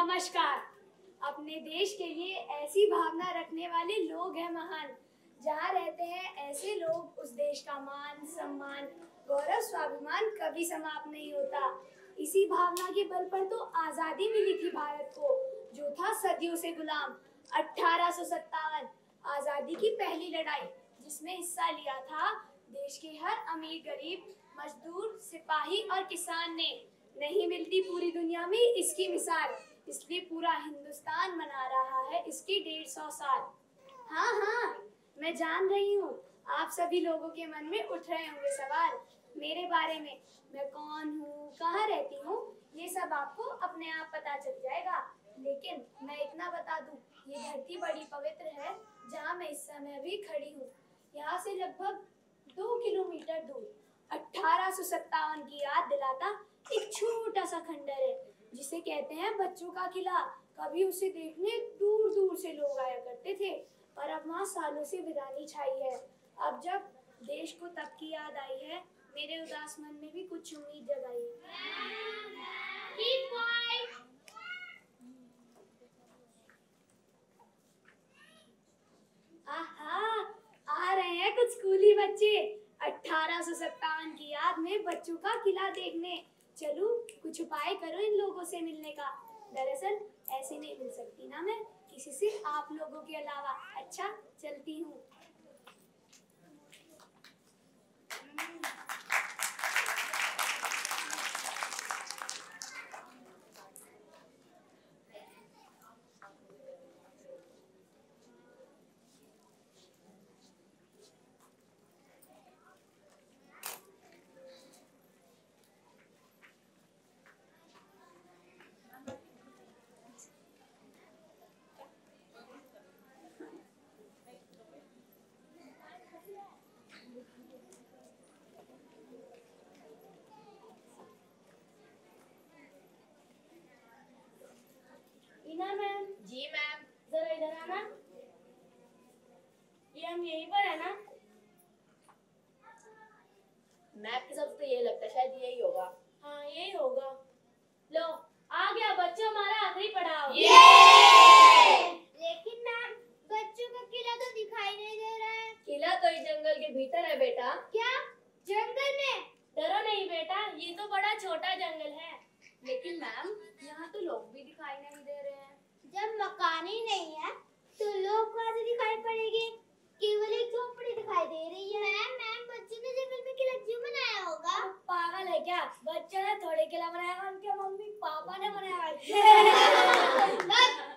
नमस्कार। अपने देश के लिए ऐसी भावना रखने वाले लोग हैं महान। जहाँ रहते हैं ऐसे लोग, उस देश का मान सम्मान गौरव स्वाभिमान कभी समाप्त नहीं होता। इसी भावना के बल पर तो आजादी मिली थी भारत को, जो था सदियों से गुलाम। 1857 आजादी की पहली लड़ाई, जिसमें हिस्सा लिया था देश के हर अमीर गरीब मजदूर सिपाही और किसान ने। नहीं मिलती पूरी दुनिया में इसकी मिसाल, इसलिए पूरा हिंदुस्तान मना रहा है इसकी 150 साल। हाँ हाँ, मैं जान रही हूँ आप सभी लोगों के मन में उठ रहे होंगे सवाल मेरे बारे में। मैं कौन हूँ, कहाँ रहती हूँ, ये सब आपको अपने आप पता चल जाएगा। लेकिन मैं इतना बता दूँ, ये धरती बड़ी पवित्र है जहाँ मैं इस समय भी खड़ी हूँ। यहाँ से लगभग 2 किलोमीटर दूर 1857 की याद दिलाता एक छोटा सा खंडर है, जिसे कहते हैं बच्चों का किला। कभी उसे देखने दूर दूर से लोग आया करते थे, पर अब वहाँ सालों से वीरानी छाई है। अब जब देश को तब की याद आई है, मेरे उदास मन में भी कुछ उम्मीद जगाई है। आहा, आ रहे हैं कुछ स्कूली बच्चे 1857 की याद में बच्चों का किला देखने। चलूं, कुछ उपाय करो इन लोगों से मिलने का। दरअसल ऐसे नहीं मिल सकती ना मैं किसी से आप लोगों के अलावा। अच्छा, चलती हूँ। मैम। जी मैम। जरा इधर आना। ये हम यहीं पर है ना? मैप के सबसे तो ये लगता है शायद यही होगा। हाँ, यही होगा। लो, आ गया बच्चों हमारा आखिरी पड़ाव। लेकिन मैम, बच्चों का किला तो दिखाई नहीं दे रहा है। किला तो इस जंगल के भीतर है बेटा। क्या जंगल में? डरो नहीं बेटा, ये तो बड़ा छोटा जंगल है। लेकिन मैम, यहाँ तो लोग भी दिखाई नहीं दे रहे हैं। जब मकान ही नहीं है तो लोग कहाँ से दिखाई पड़ेंगे? केवल एक झोपड़ी दिखाई दे रही है। मैम, बच्चों ने जंगल में किला क्यों बनाया होगा? पागल है क्या? बच्चों ने थोड़े किला बनाया, उनके मम्मी पापा ने बनाया।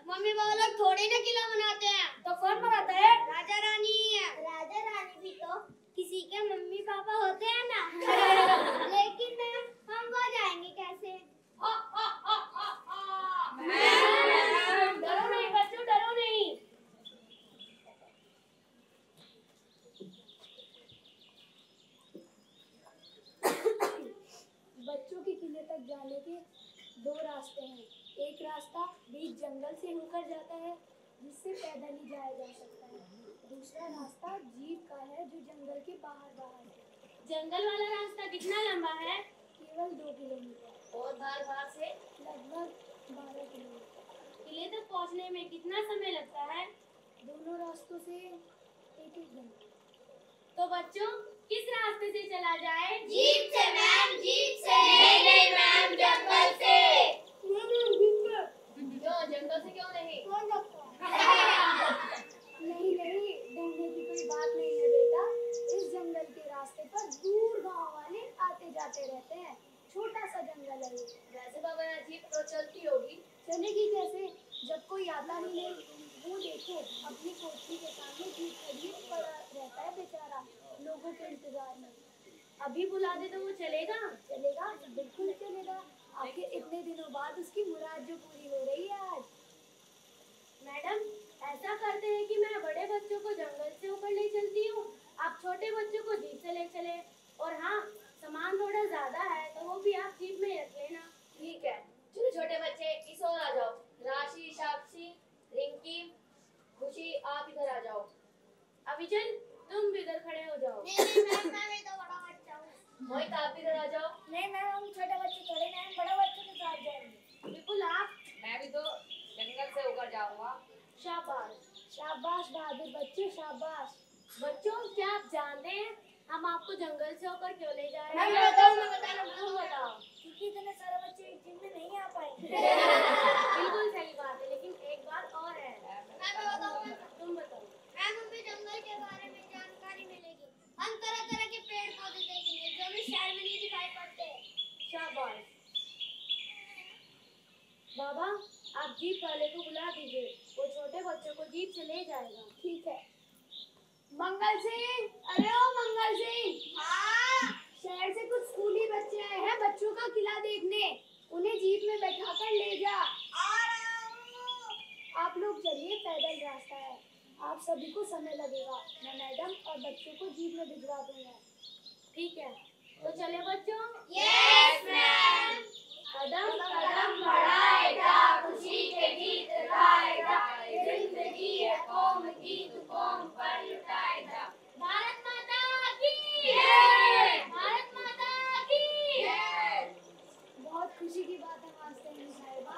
मम्मी पापा लोग थोड़े ना किला बनाते हैं। तो कौन बनाता है? राजा रानी। राजा रानी भी तो किसी के मम्मी पापा होते हैं ना। लेकिन मैम, हम वहाँ जाएंगे कैसे? डरो नहीं बच्चों, डरो नहीं। बच्चों के किले तक जाने के 2 रास्ते हैं। एक रास्ता बीच जंगल से होकर जाता है, जिससे पैदल ही जाया जा सकता है। दूसरा रास्ता जीप का है, जो जंगल के बाहर है। जंगल वाला रास्ता कितना लंबा है? केवल 2 किलोमीटर। और बाहर से लगभग 12 किलोमीटर। किले तक पहुंचने में कितना समय लगता है? दोनों रास्तों से 1-1 घंटा। तो बच्चों, किस रास्ते से चला जाए? जीप से मैम, जीप से। नहीं मैम, जंगल से। क्यों, जंगल से क्यों नहीं? कौन लगता है? नहीं, डरने की कोई बात नहीं है बेटा। इस जंगल के रास्ते पर दूर गांव वाले आते जाते रहते हैं। छोटा सा जंगल है ये। वैसे बाबा, यहाँ जीप तो चलती होगी। चलेगी कैसे, जब कोई आता ही नहीं? वो देखो, अपनी कोठरी के सामने जीप खड़ी पड़ा रहता है बेचारा, लोगों के इंतजार में। अभी बुला दे तो वो चलेगा? चलेगा, बिल्कुल चलेगा। आखिर इतने दिनों बाद उसकी मुराद जो पूरी हो रही है आज। मैडम, ऐसा करते हैं कि मैं बड़े बच्चों को जंगल से ऊपर ले चलती हूँ, आप छोटे बच्चों को जीप से ले चले। और हाँ, सामान थोड़ा ज्यादा है तो वो भी आप जीप में रख लेना। ठीक है। चलो छोटे बच्चे, इस ओर आ जाओ। राशि, साक्षी, रिंकी, खुशी, आप इधर आ जाओ। अभिचल, तुम भी इधर खड़े हो जाओ। नहीं मैम, मैं तो बड़ा बच्चा हूँ। मोहित, आप भी इधर आ जाओ। नहीं मैम, हम छोटे बच्चे थोड़े ना हैं, बड़े बच्चों के साथ जाएंगे। बिल्कुल, आप। मैं भी तो शाबाश बहादुर बच्चों, शाबाश। बच्चों, क्या आप जानते हैं हम आपको जंगल से होकर क्यों ले जा रहे हैं? मैं बताऊं। तुम बताओ। क्योंकि इतने सारे बच्चे एक जिम में नहीं आ पाएंगे। बिल्कुल सही बात है, लेकिन एक बात और है। मैं बताऊं। तुम बताओ। मैम, हमें जंगल के बारे में जानकारी मिलेगी। हम तरह तरह के पेड़ पौधे देखेंगे जो हमें शहर में नहीं दिखाई पड़ते। शाबाश। बाबा, आप जीप वाले को बुला दीजिए, वो छोटे बच्चों को जीप से ले जाएगा। ठीक है। मंगल सिंह, अरे ओ मंगल सिंह। हाँ। शहर से कुछ स्कूली बच्चे आए हैं बच्चों का किला देखने, उन्हें जीप में बैठाकर ले जा। आ रहा हूँ। आप लोग चलिए, पैदल रास्ता है, आप सभी को समय लगेगा। मैं मैडम और बच्चों को जीप में भिजवा दूंगा। ठीक है, तो चले बच्चों। Yes ma'am. कदम कदम बढ़ाएगा, खुशी के गीत गाएगा, जिंदगी है कौम की तू कौम पर लुटाएगा। भारत माता की जय। भारत माता की जय। बहुत खुशी की बात है मास्टर साहिबा,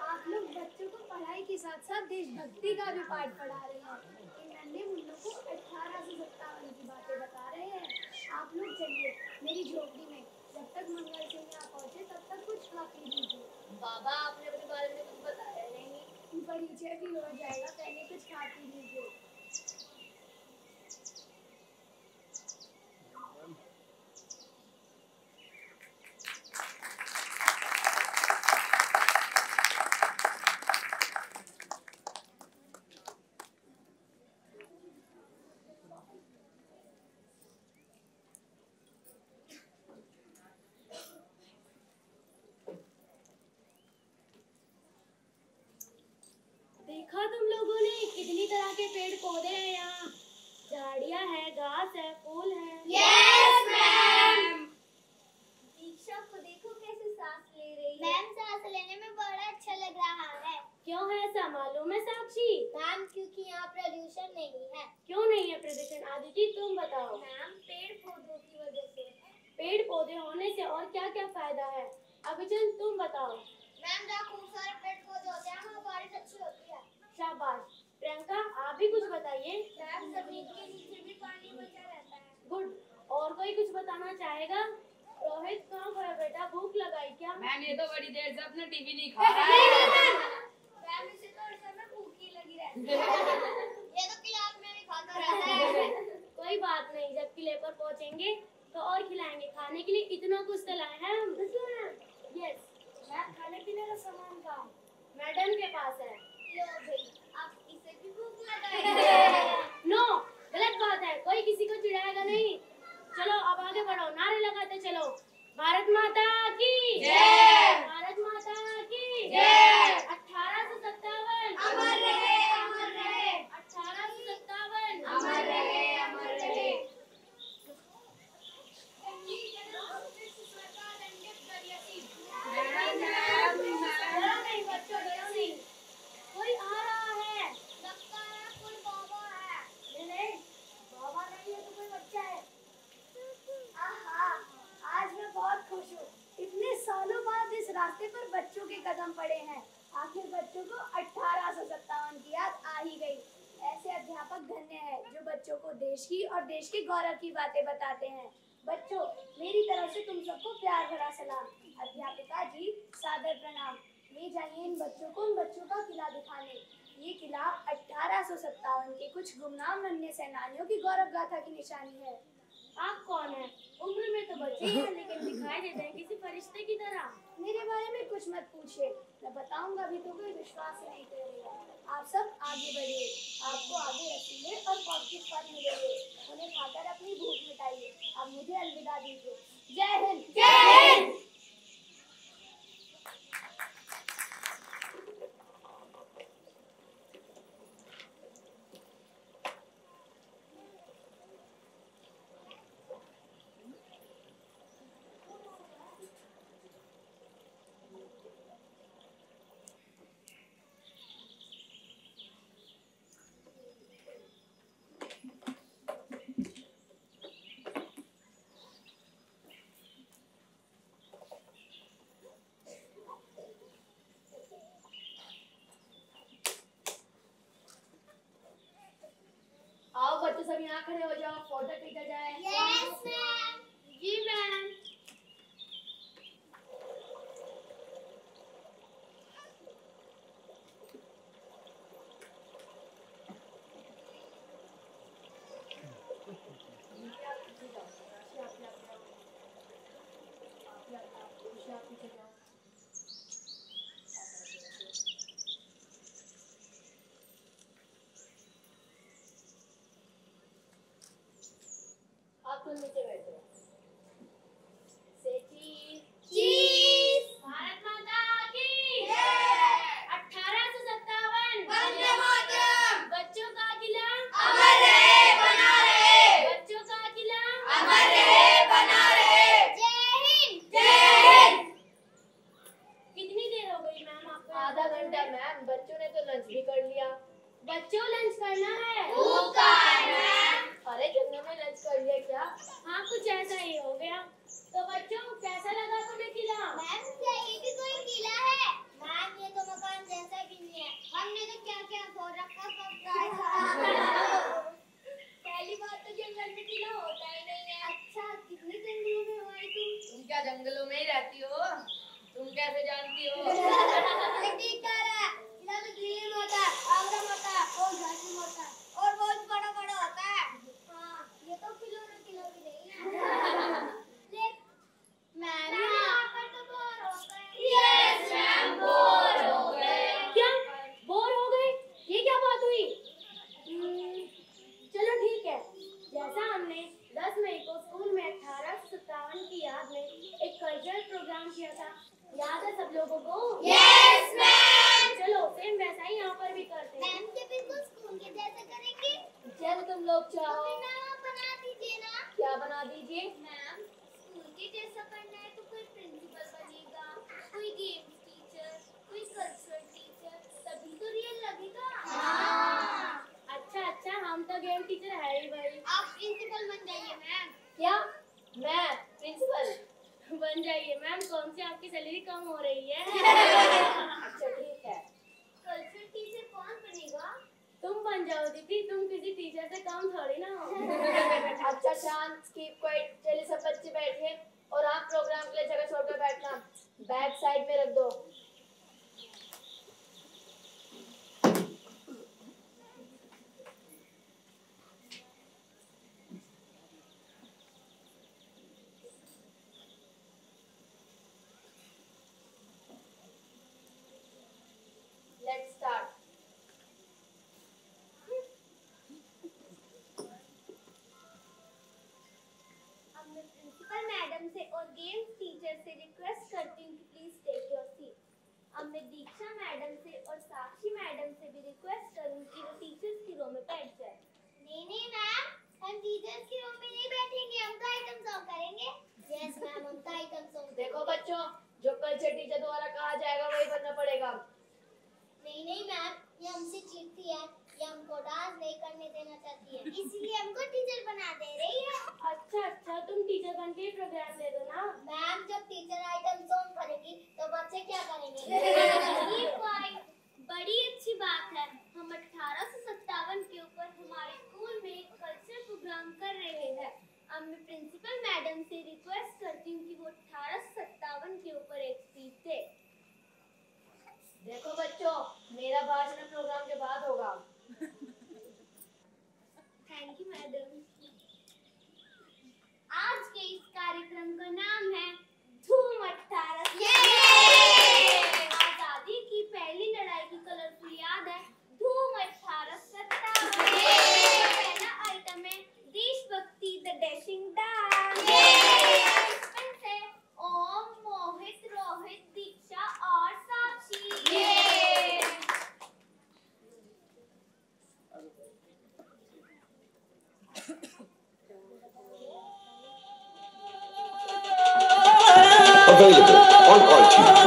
आप लोग बच्चों को पढ़ाई के साथ साथ देशभक्ति का भी पाठ पढ़ा रहे हैं। इन नन्हे मुन्नों को 1857 की बातें बता रहे हैं। आप लोग चलिए मेरी झोपड़ी में, जब तक मंगल सिंह यहाँ पहुँचे तब तक कुछ खा पी लीजिए। बाबा, आपने अपने बारे में कुछ बताया नहीं। परिचय भी हो जाएगा, पहले कुछ खा पी लीजिए। देखा तुम लोगों ने कितनी तरह के पेड़ पौधे हैं यहाँ, झाड़ियाँ है, घास है, फूल है। Yes ma'am. दीक्षा को देखो कैसे सांस ले रही है। मैम, सांस लेने में बड़ा अच्छा लग रहा है। क्यों है ऐसा मालूम है साक्षी? मैम, क्योंकि यहाँ प्रदूषण नहीं है। क्यों नहीं है प्रदूषण? आदिति तुम बताओ। मैम, पेड़ पौधों की वजह से। पेड़ पौधे होने से और क्या क्या फायदा है? अभिचंद तुम बताओ। मैम, जहाँ खूब सारे पेड़ पौधे होते हैं वहाँ बारिश अच्छी होती है। शाबाश। प्रियंका, आप भी कुछ बताइए। मैम, जमीन के नीचे भी पानी बचा रहता है। गुड। और कोई कुछ बताना चाहेगा? रोहित कहाँ गया बेटा, भूख लगाई क्या? मैम, ये तो बड़ी देर से अपना टीवी नहीं खा रहा है। मैम, इसे तो हर समय भूख ही लगी रहती है। ये तो क्लास में भी खाता रहता है। कोई बात नहीं, जब किले पर पहुँचेंगे तो और खिलाएंगे। खाने के लिए इतना कुछ तो लाए हैं हम। यस। मैम, खाने पीने का सामान कहाँ? मैडम के पास है। लो भाई, अब इसे भी भूख लगाएगी। नो, गलत बात है, कोई किसी को चिढ़ाएगा नहीं। चलो अब आगे बढ़ो, नारे लगाते चलो। भारत माता की जय। भारत माता की जय। 1857 अमर रहे, अमर रहे। 1857 अमर रहे, अमर रहे। डरो नहीं बच्चों, डरो नहीं। कोई आ रहा है। लगता है कोई बाबा है। नहीं, बाबा नहीं है तो कोई बच्चा है। आहा, आज मैं बहुत खुश हूँ। इतने सालों बाद इस रास्ते पर बच्चों के कदम पड़े हैं। आखिर बच्चों को 1857 की याद आ ही गई। ऐसे अध्यापक धन्य हैं जो बच्चों को देश की और देश के गौरव की बातें बताते हैं। बच्चों, मेरी तरफ से तुम सबको प्यार भरा सलाम। अध्यापिका जी, सादर प्रणाम। ले जाइए इन बच्चों को उन बच्चों का किला दिखाने। ये किला 1857 के कुछ गुमनाम नन्हे सेनानियों की गौरव गाथा की निशानी है। आप कौन है? उम्र में तो बच्चे हैं, लेकिन दिखाई देते हैं किसी फरिश्ते की तरह। मेरे बारे में कुछ मत पूछिए, मैं बताऊंगा भी तो कोई विश्वास ही नहीं करेगा। आप सब आगे बढ़िए, आपको आगे रसीले और पौष्टिक फल मिलेंगे। उन्हें खाकर अपनी भूख मिटाइए। अब मुझे अलविदा दीजिए। जय हिंद। जय हिंद। यहाँ खड़े हो जाओ, फोटो खींचा जाए। Yes ma'am. जी मैम। आप लोग नीचे बैठो। भारत माता की जय। 1857 वंदे मातरम। बच्चों का किला अमर रहे बना रहे। बच्चों का किला अमर रहे बना रहे। जय हिंद। जय हिंद। कितनी देर हो गई मैम आपको? आधा घंटा मैम, बच्चों ने तो लंच भी कर लिया। बच्चों लंच करना है? भूख का है मैम। अरे तुमने में लंच कर लिया क्या? हाँ कुछ ऐसा ही हो गया। तो बच्चों कैसा लगा तुम्हें किला? मैम क्या ये भी कोई किला है? मैम ये तो मकान जैसा भी नहीं है। हमने तो क्या क्या खोल रखा सब। पहली बात तो जंगल में किला होता ही नहीं है। अच्छा कितने जंगलों में हो आई तुम? तुम क्या जंगलों में ही रहती हो? तुम कैसे जानती हो? ठीक कह रहा है। किला तो दिल्ली में होता है, आगरा में होता है और झांसी में होता है और बहुत बड़ा बड़ा होता है। हाँ ये तो खिलौना किला भी नहीं है। मैम यहाँ पर तो बोर हो गए। यस मैम, बोर हो गए। क्या बोर हो गए? ये क्या बात हुई? चलो ठीक है। जैसा हमने 10 मई को स्कूल में 1857 की याद में एक कल्चरल प्रोग्राम किया था, याद है सब लोगों को? Yes ma'am. चलो सेम वैसा ही यहाँ पर भी करते हैं। मैम जब बिल्कुल स्कूल के जैसा करेंगे। जब तुम लोग चाहो। ना बना दीजिए ना। क्या बना दीजिए? मैम स्कूल के जैसा करना है तो कोई प्रिंसिपल बनेगा, कोई गेम्स टीचर, कोई कल्चरल टीचर, तभी तो रियल लगेगा। हाँ। अच्छा हम तो गेम टीचर है ही भाई। आप प्रिंसिपल बन जाइए मैम। क्या? मैं प्रिंसिपल? बन जाइए मैम। कौन सी आपकी सैलरी कम हो रही है? अच्छा ठीक है। कल्चरल टीचर कौन बनेगा? तुम बन जाओ दीदी, तुम किसी टीचर से कम थोड़ी ना हो। अच्छा शांत, कीप क्वाइट। चलिए सब बच्चे बैठिए और आप प्रोग्राम के लिए जगह छोड़कर बैठना। बैग साइड में रख दो। Let's start. अब मैं प्रिंसिपल मैडम से और गेम्स टीचर से रिक्वेस्ट करती हूँ कि प्लीज टेक योर सीट। अब मैं दीक्षा मैडम से और साक्षी मैडम से भी रिक्वेस्ट करूँगी कि वो टीचर्स की रो में बैठ जाए। नहीं मैम, हम टीचर्स की रो में नहीं बैठेंगे, हम तो आइटम सॉन्ग करेंगे। यस मैम, हम तो आइटम सॉन्ग। देखो बच्चों, जो कल्चर टीचर द्वारा कहा जाएगा वही बनना पड़ेगा। नहीं मैम, ये हमसे चीटती है, ये हमको डांस नहीं करने देना चाहती है, इसलिए हमको टीचर बना दे रही है। अच्छा तुम टीचर बन के प्रोग्राम दे दो ना। मैम जब टीचर आइटम सॉन्ग करेगी तो बच्चे क्या करेंगे? बड़ी अच्छी बात है। हम 1857 के ऊपर हमारे स्कूल में एक कल्चर प्रोग्राम कर रहे हैं। अब मैं प्रिंसिपल मैडम से रिक्वेस्ट करती हूँ कि वो 1857 के ऊपर एक स्पीच दे। देखो बच्चों, मेरा भाषण प्रोग्राम के बाद होगा। Thank you madam. आज के इस कार्यक्रम का नाम है धूम 1857। आजादी की पहली लड़ाई की कलरफुल याद है धूम 1857। पहला आइटम है देशभक्ति द डैशिंग डांस। बचपन से ओम, मोहित, रोहित, दीक्षा और साक्षी। Available on iTunes.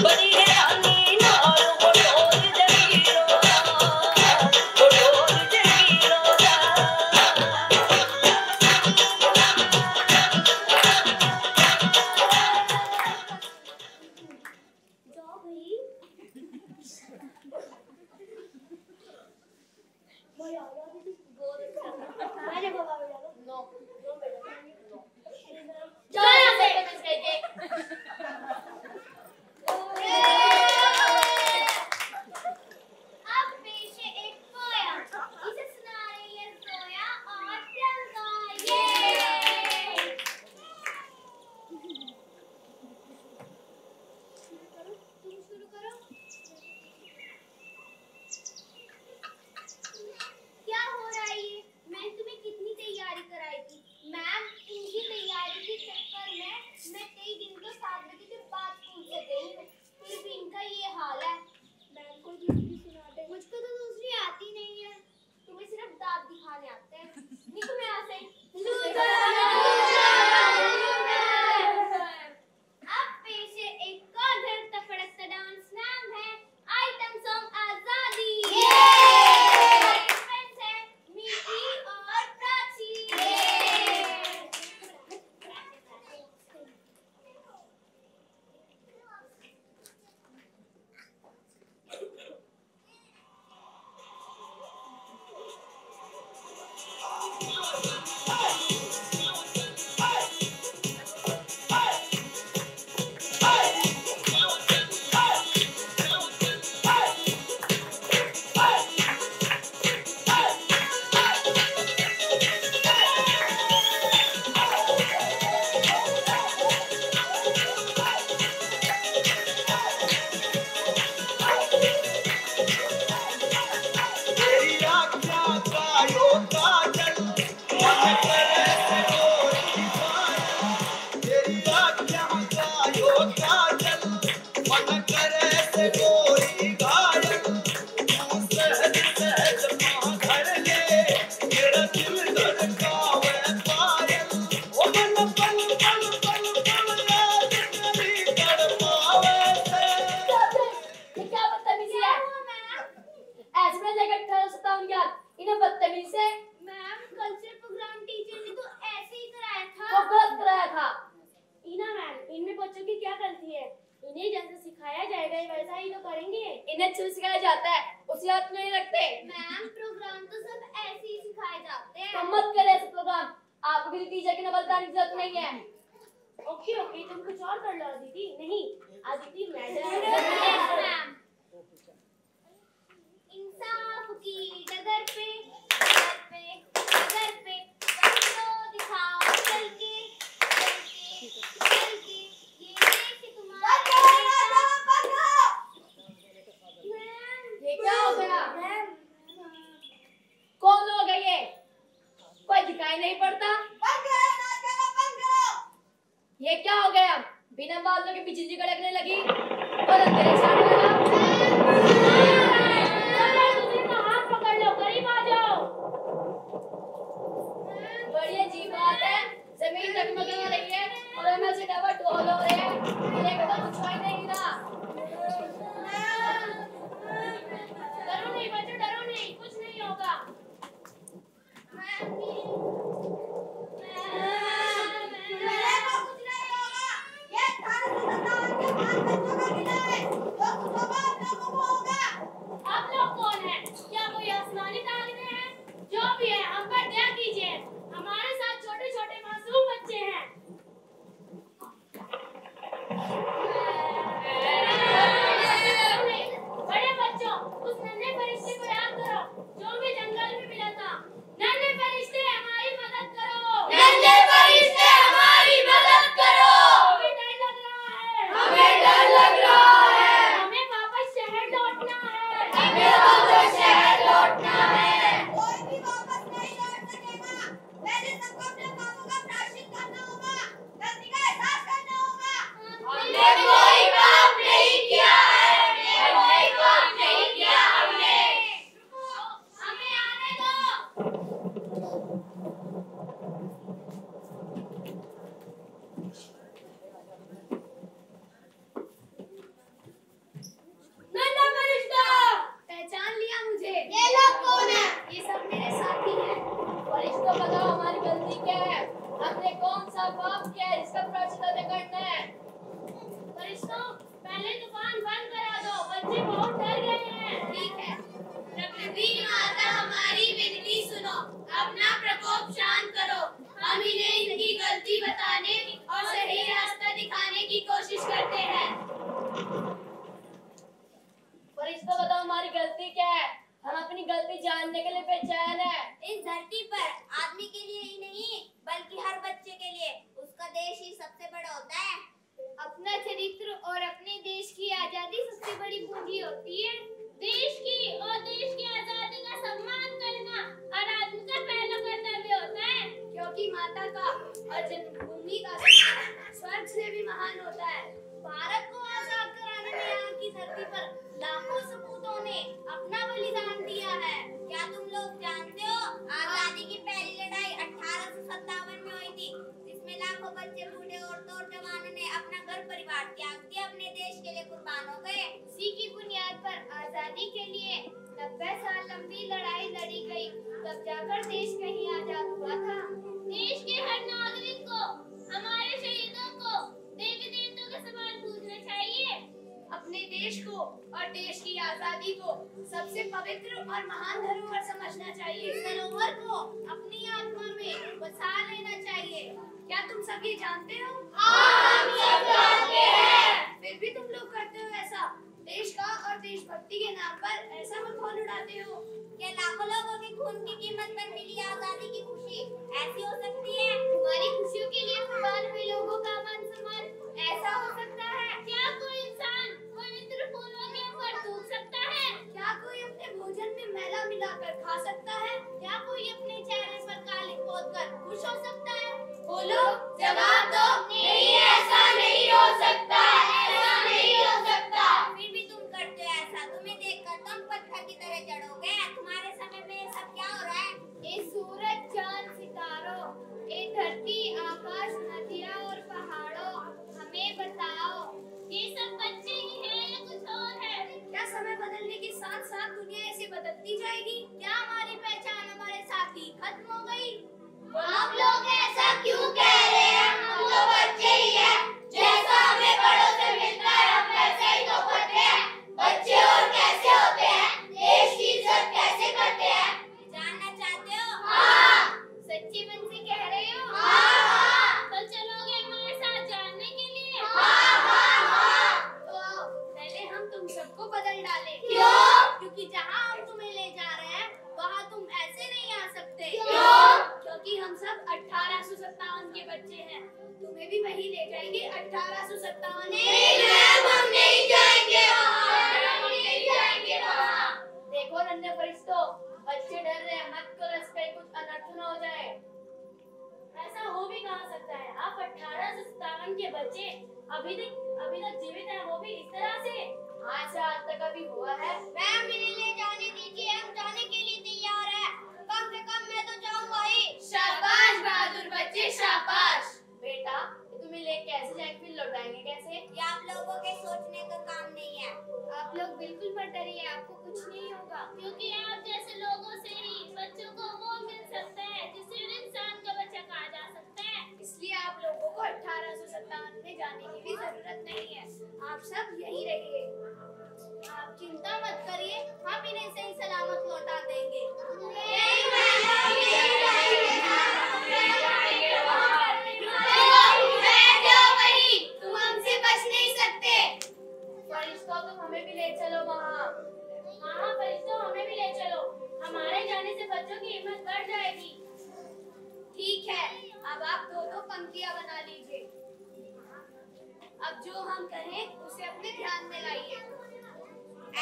बड़ी है काजल मन करे से गोरी घायल तू सहज सहज मां घर ले मेरा दिल धड़कावे पायल ओ मन पल पल पल पल याद तेरी तड़पावे से। ये क्या बदतमीजी है? ऐसे में जगह 1857 की याद इन्हें बदतमीजी से मैम कल्चर प्रोग्राम टीचर ने तो ऐसे ही कराया तो था। गलत कराया था। ईना मैम, इनमें बच्चों की क्या गलती है? इन्हें जैसे सिखाया जाएगा वैसा ही तो करेंगे। इन्हें अच्छे से सिखाया जाता है, उसी याद में नहीं रखते। मैम प्रोग्राम तो सब ऐसे ही सिखाए जाते हैं। तो मत करे ऐसे प्रोग्राम, आपको किसी टीचर की नकलदारी की जरूरत नहीं है। ओके ओके, तुम कुछ और कर लो अदिति। नहीं, अदिति मैडम। Yes, ma'am. इंसाफ की डगर पे सबको दिखाओ चल के ये देश तुम्हारा। ये क्या हो गया? कौन हो गया ये? कोई दिखाई नहीं पड़ता। ये क्या हो गया? बिना बालों के पीछे जी गड़कने लगी और अंधेरे छाने लगा। दूसरे का हाथ पकड़ लो, करीब आ जाओ। बड़ी अजीब बात है, जमीन डगमगा रही है और हमें से डबल ढोल हो रहे हैं। ये कदम कुछ ही नहीं गिरा। डरो नहीं बच्चों, डरो नहीं, कुछ नहीं होगा। आप लोग कौन हैं? क्या कोई आसमानी ताकतें हैं? जो भी है हम पर दया कीजिए। हमारे साथ छोटे छोटे मासूम बच्चे हैं। बड़े बच्चों, उस नन्हे फरिश्ते को याद करो जो भी जंगल में मिला था। नन्हे फरिश्ते हमारी मदद करो। नन्हे फरिश्ते हमारी मदद करो। हमें डर लग रहा है। हमें डर लग रहा है। हमें वापस शहर लौटना है। हमें वापस शहर लौटना है। कोई भी वापस नहीं लौट सकेगा। पहले सबको अपने पापों का प्रायश्चित करना होगा, गलती का एहसास करना होगा। हमने कोई पाप नहीं किया है। हमने पाप नहीं किया। हमें आने दो। नन्हा फरिश्ता, पहचान लिया मुझे? ये लोग कौन है? ये सब मेरे साथी हैं। फरिश्तों बताओ हमारी गलती क्या है? हमने कौन सा पाप किया है जिसका प्रायश्चित हमें करना है? फरिश्तों, पहले तूफान बंद करा दो, बच्चे बहुत डर गए हैं। ठीक है। प्रकृति माता हमारी विनती सुनो, अपना प्रकोप शांत करो। हम इन्हें इनकी गलती बताने और सही रास्ता दिखाने की कोशिश करते हैं। फरिश्तों बताओ हमारी गलती क्या है? हम अपनी गलती जानने के लिए बेचैन है। इस धरती पर आदमी के लिए ही नहीं बल्कि हर बच्चे के लिए उसका देश ही सबसे बड़ा होता है। अपना चरित्र और अपने देश की आजादी सबसे बड़ी पूंजी होती है। देश की और देश की आजादी का सम्मान करना हर आदमी का पहला कर्तव्य होता है। क्योंकि माता का और जन्मभूमि का सम्मान स्वर्ग से भी महान होता है। भारत को आजाद कराने में यहाँ की धरती पर लाखों सपूतों ने अपना बलिदान दिया है। क्या तुम लोग जानते हो आजादी की पहली लड़ाई 1857 में हुई थी, जिसमें लाखों बच्चे, बूढ़े, औरतों और जवानों ने अपना घर परिवार त्याग दिया, अपने देश के लिए कुर्बान हो गए। इसी की बुनियाद पर आजादी के लिए 90 साल लंबी लड़ाई लड़ी गई, तब जाकर देश कहीं आजाद हुआ था। देश के हर नागरिक को हमारे शहीदों को देवी देवताओं के समान पूजना चाहिए। अपने देश को और देश की आजादी को सबसे पवित्र और महान धरोहर समझना चाहिए। सरोवर को अपनी आत्मा में बसा लेना चाहिए। क्या तुम सब ये जानते हो? हम सब जानते हैं। फिर भी तुम लोग करते हो ऐसा? देश का और देशभक्ति के नाम पर ऐसा मखौल उड़ाते हो? क्या लाखों लोगों के खून की कीमत पर मिली आजादी की खुशी ऐसी हो सकती है? हमारी खुशियों के लिए कुर्बान हुए लोगों का मान सम्मान ऐसा हो सकता है? क्या कोई इंसान पवित्र फूलों के ऊपर थूक सकता है? क्या कोई अपने भोजन में मैला मिलाकर खा सकता है? क्या कोई अपने चेहरे पर कालिख पोतकर खुश हो सकता है? बोलो, जवाब दो। नहीं, ऐसा नहीं हो सकता है। खत्म हो गई। आप लोग ऐसा क्यों कह रहे हैं? हम तो बच्चे ही हैं। जैसा हमें बड़ों से मिलता है हम वैसा ही तो करते हैं। बच्चे और कैसे होते हैं? देश की इज्जत कैसे करते हैं? जानना चाहते हो? हाँ। सच्ची मन से कह रहे हो? हाँ। तो चलोगे हमारे साथ जानने के लिए? हाँ। तो आओ, पहले हम तुम सबको बदल डालें। क्यों? क्योंकि जहाँ हम तुम्हें ले जा रहे हैं वहाँ तुम ऐसे नहीं आ सकते। क्यों? क्योंकि हम सब 1857 के बच्चे हैं। तुम्हें भी वही ले जाएंगे 1857 में। नहीं मैम, हम नहीं जाएंगे वहाँ। हम नहीं जाएंगे वहाँ। देखो नन्हे फरिश्तों, बच्चे डर रहे हैं, मत करो, इस पे कुछ अनर्थ न हो जाए। ऐसा हो भी कहाँ सकता है? आप 1857 के बच्चे अभी तक जीवित हैं, वो भी इस तरह से। ऐसा आज तक कभी हुआ है? मैम इन्हें ले जाने दीजिए, हम जाने के लिए तैयार हैं। कम से कम मैं तो जाऊंगा ही। शाबाश बहादुर बच्चे, शाबाश। बेटा, तुम्हें लेके कैसे जाएंगे, फिर लौटाएंगे कैसे? ये आप लोगों के सोचने का काम नहीं है। आप लोग बिल्कुल मत डरिए, आपको कुछ नहीं होगा। क्योंकि आप जैसे लोगों से ही बच्चों को वो मिल सकता है जिसे इंसान का बच्चा कहा जा सकता है। इसलिए आप लोगों को 1857 में जाने की भी जरूरत नहीं है। आप सब यहीं रहिए। आप चिंता मत करिए, हम इन्हें सही सलामत लौटा देंगे। नहीं मैम, हम नहीं जाएंगे। हम नहीं जाएंगे वहाँ। बैठ जाओ वहीं, तुम हमसे बच नहीं सकते। फरिश्तों, तुम हमें भी ले चलो वहाँ। हाँ फरिश्तों, हमें भी ले चलो। हमारे जाने से बच्चों की हिम्मत बढ़ जाएगी। ठीक है, अब आप दो पंक्तियां बना लीजिए। अब जो हम कहें उसे अपने ध्यान में लाइए।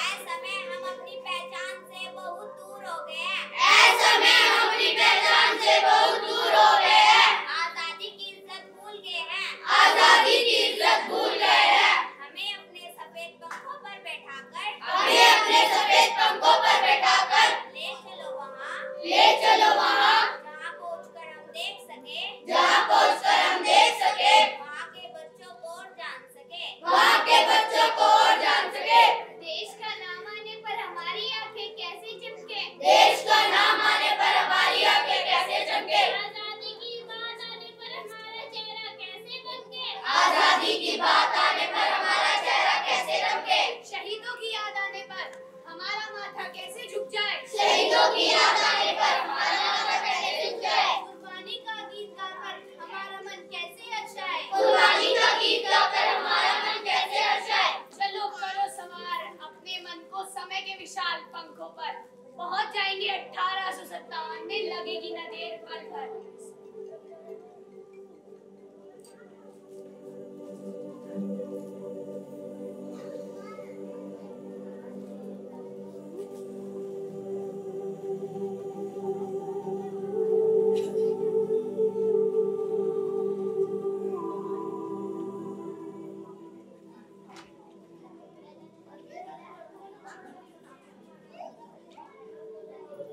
ऐसा में हम अपनी पहचान से बहुत दूर हो गए हैं। ऐसा में हम अपनी पहचान से बहुत दूर हो गए हैं। आजादी की इज्जत भूल गए हैं। आजादी की इज्जत भूल गए हैं। हमें अपने सफेद पंखों पर बैठाकर हमें अपने सफेद पंखों पर बैठाकर ले चलो वहाँ। ले चलो वहाँ, जहाँ पहुँचकर हम देख सके, जहाँ पहुँचकर हम देख सके, वहाँ के बच्चों को और जान सके। वहाँ के बच्चों को और जान सके। देश का नाम आने पर हमारी आंखें कैसे चमके। देश का नाम आने पर हमारी आंखें कैसे चमके। आजादी की बात आने पर हमारा चेहरा कैसे बनके। आजादी की बात आने पर हमारा चेहरा कैसे चमके। शहीदों की याद आने पर हमारा माथा कैसे झुक जाए। शहीदों की याद आने पर हमारा माथा कैसे झुक जाए। कुर्बानी का गीत गाकर हमारा मन कैसे हर्षाए। कुर्बानी का गीत गाकर हमारा मन कैसे हर्षाए। चलो करो सवार अपने मन को समय के विशाल पंखों पर। पहुंच जाएंगे 1857 में, लगेगी न देर पल भर।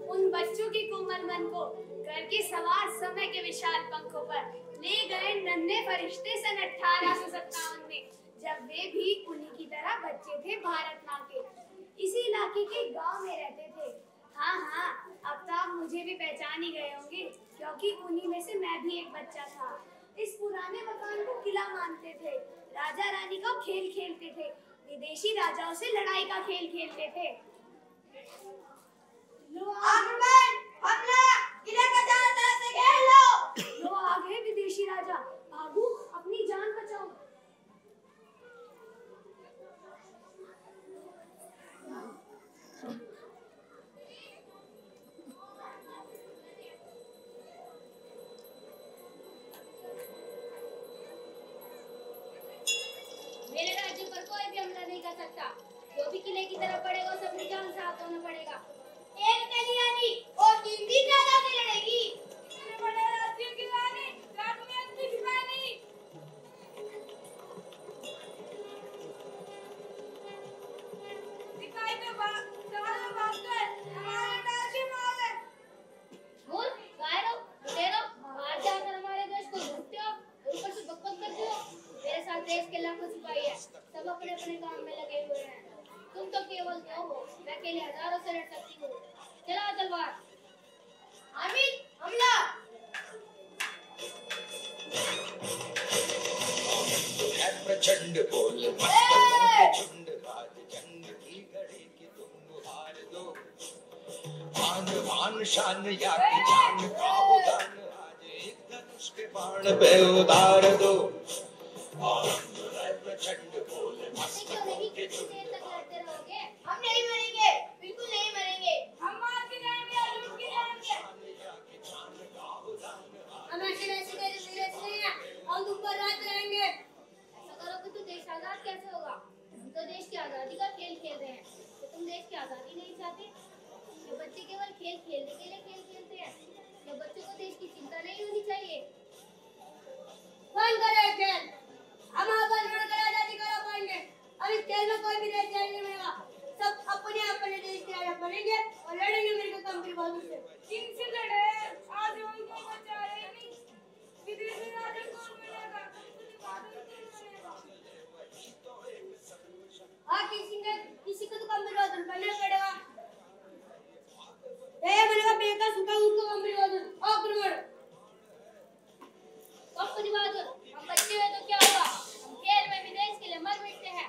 उन बच्चों के कोमल मन को करके सवार समय के विशाल पंखों पर ले गए नन्हे फरिश्ते सन 1857 में, जब वे भी उन्हीं की तरह बच्चे थे भारत माँ के। इसी इलाके के गांव में रहते थे। हाँ, अब तो आप मुझे भी पहचान ही गए होंगे, क्योंकि उन्हीं में से मैं भी एक बच्चा था। इस पुराने मकान को किला मानते थे, राजा रानी का खेल खेलते थे, विदेशी राजाओं से लड़ाई का खेल खेलते थे। आक्रमण, हमला, किले का चारों तरफ से घेर लो। लो आ गए विदेशी राजा, भागो अपनी जान बचाओ। मेरे राज्य पर कोई भी हमला नहीं कर सकता। जो भी किले की तरफ बढ़ेगा उसे अपनी जान से हाथ धोना पड़ेगा। एक कल्याणी और 3 राजा से लड़ेगी। इतने बड़े राज्य की रानी, रात में अपनी शिवानी। सिपाही तो सवाल में भागकर हमारे राज्य में आ गए। बोल, गायरो, लुटेरो, बाहर जाकर हमारे देश को लूटते हो, ऊपर से बकबक करते हो। मेरे साथ देश के लाखों सिपाही हैं, सब अपने अपने काम में लगे हुए हैं। तुम तो केवल 2 हो, मैं अकेले हजारों से लड़ सकती हूँ। चला तलवार। हामिद हमला। है प्रचंड बोल मस्तकों के झुंड राज जंग की घड़ी की तुम हार दो। आन बान शान या की जान का उदान आज एक धनुष के बाण पे उतार दो। है प्रचंड बोल मस्तकों के झुंड हम नहीं मरेंगे, बिल्कुल नहीं मरेंगे। हम मार के जाएंगे, लूट के जाएंगे। हम ऐसे वैसे नहीं हैं, हम तुम पर राज रहेंगे। ऐसा करोगे तो देश आजाद कैसे होगा? हम तो देश की आजादी का खेल खेल रहे हैं। तो तुम देश की आजादी नहीं चाहते? जो बच्चे केवल खेल खेलने के लिए खेल खेलते हैं, जो बच्चों को देश की चिंता नहीं होनी चाहिए। बंद करें खेल, हम अपन लड़कर आजादी करा पाएंगे। अब इस खेल में कोई भी देश नहीं मिलेगा। सब अपने अपने देश के राजा बनेंगे और लड़ेंगे मिलकर कंपनी बहादुर से। किनसे लड़े? आज उनको बचा रहे नहीं। विदेशी राजा कौन बनेगा? कंपनी बहादुर कौन बनेगा? हाँ, किसी को तो कंपनी बहादुर बनना पड़ेगा। ये बनेगा बेकार सूखा ऊँट का कंपनी बहादुर। आक्रमण कंपनी बहादुर, हम बच्चे हैं तो क्या हुआ? हम खेल में भी देश के लिए मर मिटते हैं।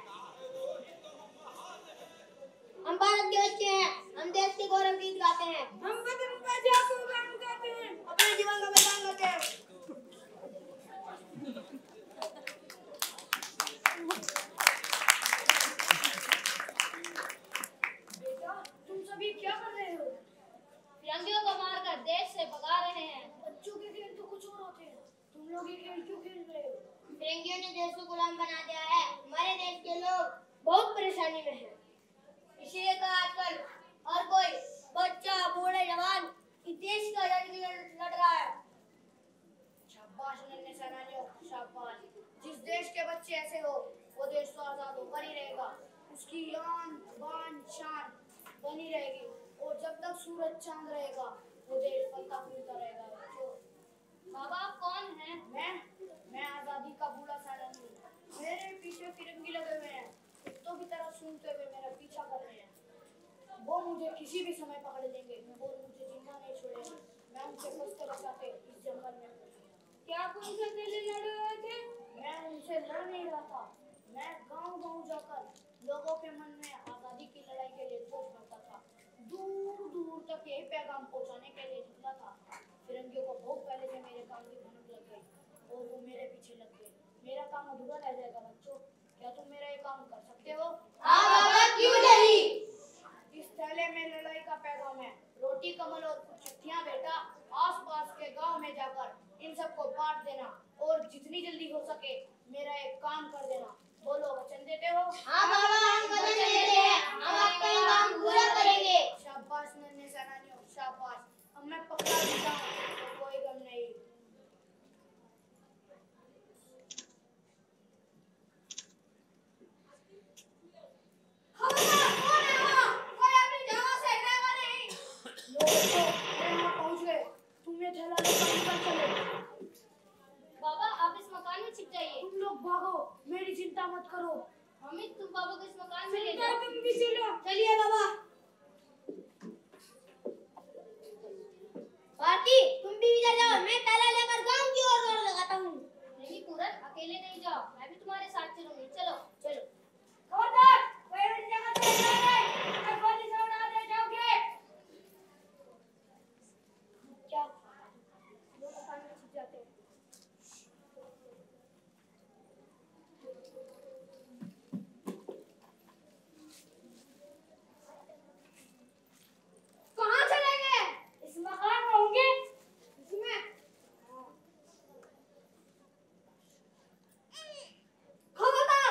हम भारत के बच्चे हैं, हम देश के गौरव गीत गाते हैं। हम वतन का जादू गान गाते हैं। अपने जीवन का बलिदान करते हैं। बेटा, तुम सभी क्या कर रहे हो? फिरंगियों को मारकर देश से भगा रहे हैं। बच्चों के खेल तो कुछ और होते हैं। तुम लोग ये खेल क्यों खेल रहे हो? फिरंगियों ने देश को गुलाम बना दिया है। हमारे देश के लोग बहुत परेशानी में हैं। इसीलिए तो आजकल हर कोई बच्चा बूढ़े जवान इस देश की आजादी के लिए लड़ रहा है। शाबाश नन्हे सेनानियों, शाबाश। जिस देश के बच्चे ऐसे हो, वो देश तो आजाद होकर ही रहेगा। उसकी आन बान शान बनी रहेगी। और जब तक सूरज चांद रहेगा, वो देश फलता फूलता रहेगा। बच्चों, बाबा आप कौन हैं? मैं आजादी का बूढ़ा सेनानी हूँ। मेरे पीछे फिरंगी लगे हुए हैं। कुत्तों की तरह सूंघते हुए मेरा पीछा कर रहे हैं। वो मुझे किसी भी समय पकड़ लेंगे और मुझे जिंदा नहीं छोड़ेंगे। मैं उनसे फंसते बचाते इस जंगल में। क्या आप उनसे अकेले लड़ रहे थे? मैं उनसे लड़ नहीं रहा था। मैं गांव-गांव जाकर लोगों के मन में आजादी की लड़ाई के लिए जोश भरता था। दूर-दूर तक ये पैगाम पहुंचाने के लिए निकला था। फिरंगियों को बहुत पहले से मेरे काम की भनक लग गई और वो मेरे पीछे लग गए। मेरा काम अधूरा रह जाएगा बच्चों। क्या तुम मेरा ये काम कर सकते हो? हाँ बाबा, क्यों नहीं? इस थैले में लड़ाई का पैगाम है। रोटी कमल और कुछ चिट्ठियां बेटा आसपास के गांव में जाकर इन सबको बांट देना और जितनी जल्दी हो सके मेरा एक काम कर देना। बोलो, वचन देते हो? हाँ बाबा, हम वचन देते हैं। हम आपका ये काम पूरा करेंगे। शाबाश नन्हे सेनानियों, शाबाश। अब मैं पकड़ा भी जाऊं तो कोई गम नहीं। बाबा आप इस मकान में छिप जाइए। तुम लोग भागो, मेरी चिंता मत करो। अमित तुम बाबा को इस मकान में ले जाओ। तुम भी चलो। चलिए बाबा। भारती तुम भी इधर जाओ, मैं ताला लेकर गांव की ओर दौड़ लगाता हूँ। नहीं पूरन, अकेले नहीं जाओ, मैं भी तुम्हारे साथ चलूंगी। चलो चलो। खबरदार, कोई भी जगह पे नहीं जाए। मैं गोली से उड़ा दे जाओगे। क्या लोग मकान में छिप जाते हैं? कहाँ चले गए? इस मकान में होंगे। इसमें खबरदार,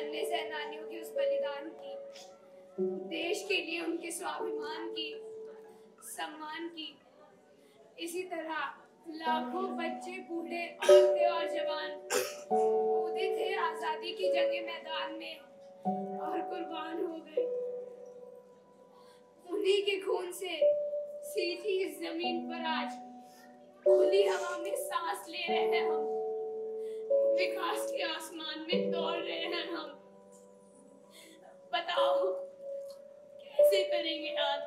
अन्य सेनानियों के उस बलिदान की, देश के लिए उनके स्वाभिमान की, सम्मान की। इसी तरह लाखों बच्चे, बूढ़े, औरतें और जवान कूदे थे आजादी की जंगे मैदान में और कुर्बान हो गए। उन्हीं के खून से सीधी इस जमीन पर आज खुली हवा में सांस ले रहे हैं हम, विकास के आसमान में दौड़ रहे हैं हम। बताओ कैसे करेंगे याद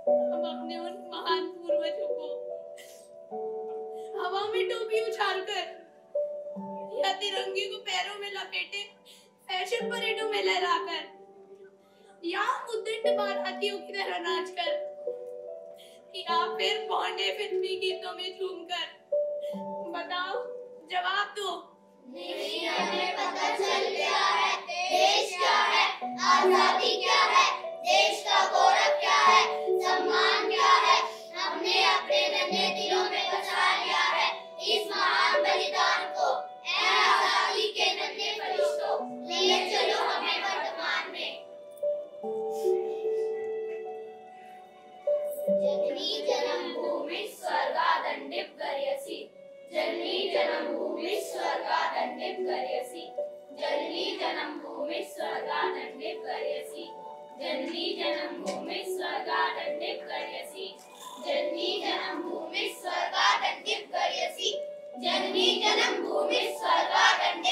हम अपने उन महान पूर्वजों को, हवा में टोपी उछालकर या तिरंगे को पैरों में लपेटे फैशन परेडों में लहराकर, या उद्दंड बारातियों की तरह नाचकर, या फिर पौने फिल्मी गीतों में झूमकर। बताओ, जवाब दो। नहीं, हमें पता चल गया है देश क्या है, आजादी क्या है, देश का गौरव क्या है, सम्मान क्या है। हमने अपने नन्हे दिलों में बसा लिया है इस महान बलिदान को। ऐ आजादी के नन्हे फरिश्तों, ले चलो हमें वर्तमान में। जननी जन्मभूमि स्वर्गादण्डिव गर्यसि, जननी जन्मभूमि स्वर्गादण्डिव गर्यसि, जननी जन्मभूमि स्वर्गादण्डिव गर्यसि, जननी जन्मभूमि स्वर्गादण्डिव गर्यसि, जननी जन्मभूमि स्वर्गादण्डिव गर्यसि, जननी जन्मभूमि स्वर्गादण्डिव